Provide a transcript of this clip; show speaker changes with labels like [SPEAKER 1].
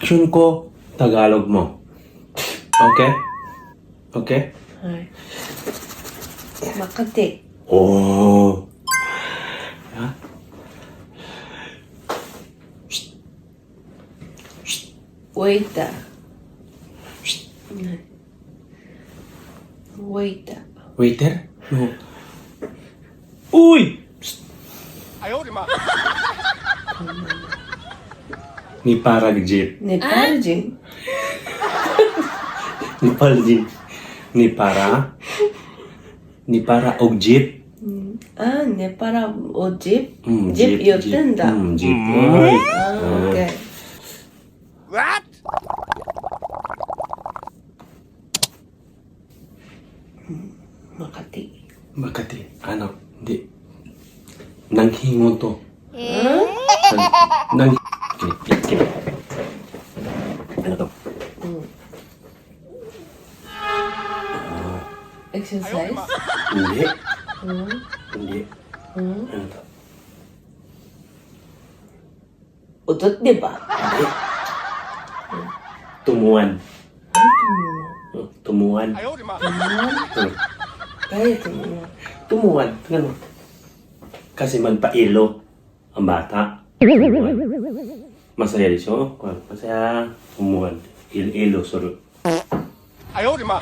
[SPEAKER 1] Action ko, Tagalog mo. Okay? Okay?
[SPEAKER 2] はい。Makati.
[SPEAKER 1] Oh. Ha?
[SPEAKER 2] Waiter. Waiter.
[SPEAKER 1] Waiter? No. Uy! Ni parang jeep.
[SPEAKER 2] Nepal jin.
[SPEAKER 1] Ni paljin. Ni para og jeep.
[SPEAKER 2] Nepal o jeep?
[SPEAKER 1] Mm,
[SPEAKER 2] Jeep yun da.
[SPEAKER 1] Jeep. Ay.
[SPEAKER 2] Okay.
[SPEAKER 3] What?
[SPEAKER 2] Makati.
[SPEAKER 1] Makati. Ano? Hindi. Nanghingon to. Nang... Kini. Ano to?
[SPEAKER 2] Exercise?
[SPEAKER 1] Hindi. Hindi. Ano to?
[SPEAKER 2] Utot, di ba?
[SPEAKER 1] Hindi. Tumuan. Tumuan.
[SPEAKER 2] Kaya ito.
[SPEAKER 1] Tumuan. Ano? Kasi magpailo ang bata. Masaya di siya. Masaya. Tumuan. Ilo, sorry.
[SPEAKER 3] 哎呦我的妈！